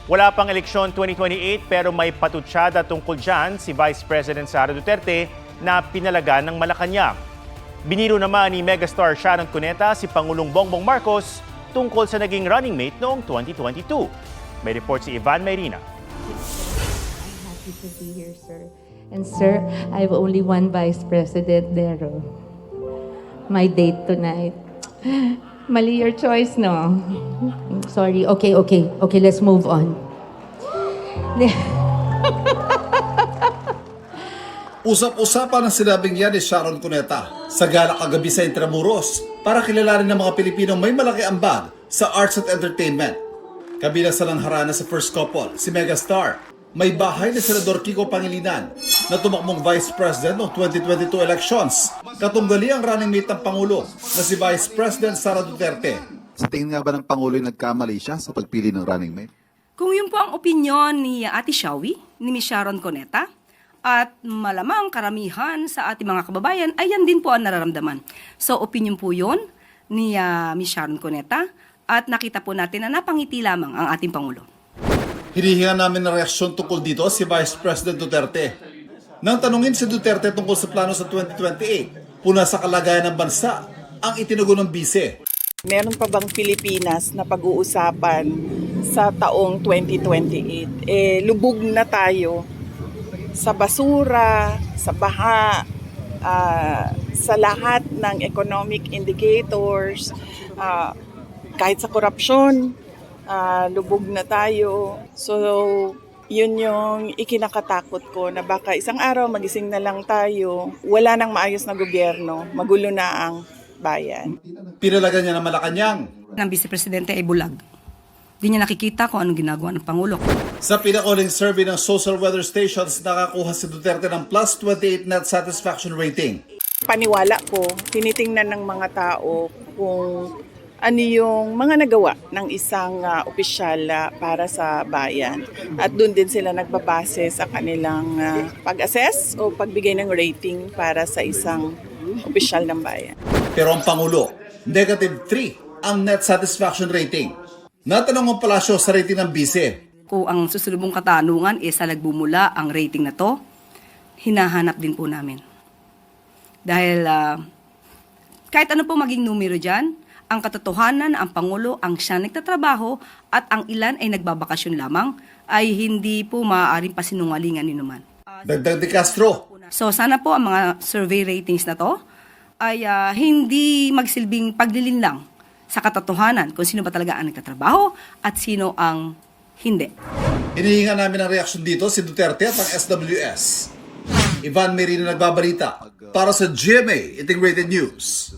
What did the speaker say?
Wala pang eleksyon 2028 pero may patutsyada tungkol dyan si Vice President Sara Duterte na pinalaga ng Malacanang. Biniro naman ni megastar Sharon Cuneta si Pangulong Bongbong Marcos tungkol sa naging running mate noong 2022. May report si Ivan Mayrina. Happy to be here, sir. And sir, I have only one Vice President there. My date tonight. Mali your choice, no? Sorry. Okay, let's move on. Usap-usapan ang sinabing yan ni Sharon Cuneta sa gala kagabi sa Intramuros para kilalanin ng mga Pilipinong may malaki ambag sa arts at entertainment. Kabilang sa langharana sa first couple, si megastar. May bahay ni Senador Kiko Pangilinan na tumakbong Vice President noong 2022 elections. Katunggali ang running mate ng Pangulo na si Vice President Sara Duterte. Sa tingin nga ba ng Pangulo ay nagkamali siya sa pagpili ng running mate? Kung yun po ang opinyon ni Ate Shawi, ni Ms. Sharon Cuneta, at malamang karamihan sa ating mga kababayan, ay yan din po ang nararamdaman. So, opinyon po yun ni Ms. Sharon Cuneta, at nakita po natin na napangiti lamang ang ating Pangulo. Hinihinga namin ng reaksyon tungkol dito si Vice President Duterte. Nang tanungin si Duterte tungkol sa plano sa 2028, puna sa kalagayan ng bansa ang itinago ng bise. Meron pa bang Pilipinas na pag-uusapan sa taong 2028? Lubog na tayo sa basura, sa baha, sa lahat ng economic indicators, kahit sa korupsyon, lubog na tayo. So, yun yung ikinakatakot ko na baka isang araw magising na lang tayo, wala nang maayos na gobyerno, magulo na ang bayan. Pinalaga niya ng Malacanang. Ang Vice Presidente ay bulag. Di niya nakikita kung anong ginagawa ng Pangulo. Sa pinakaling survey ng social weather stations, nakakuha si Duterte ng plus 28 net satisfaction rating. Paniwala ko, tinitingnan ng mga tao kung ano yung mga nagawa ng isang opisyal para sa bayan. At doon din sila nagbabase sa kanilang pag-assess o pagbigay ng rating para sa isang opisyal ng bayan. Pero ang Pangulo, negative 3 ang net satisfaction rating. Natanong ang palasyo sa rating ng bise. Kung ang susunod mong katanungan sa nagbumula ang rating na to, hinahanap din po namin. Dahil kahit ano po maging numero dyan, ang katotohanan na ang Pangulo ang siya nagtatrabaho at ang ilan ay nagbabakasyon lamang ay hindi po maaaring pasinungalingan ni naman. Dagdag de Castro. So sana po ang mga survey ratings na to ay hindi magsilbing paglilinlang sa katotohanan kung sino ba talaga ang nagtatrabaho at sino ang hindi. Hinihinga namin ang reaksyon dito si Duterte at ang SWS. Ivan Mayrina nagbabalita para sa GMA Integrated News.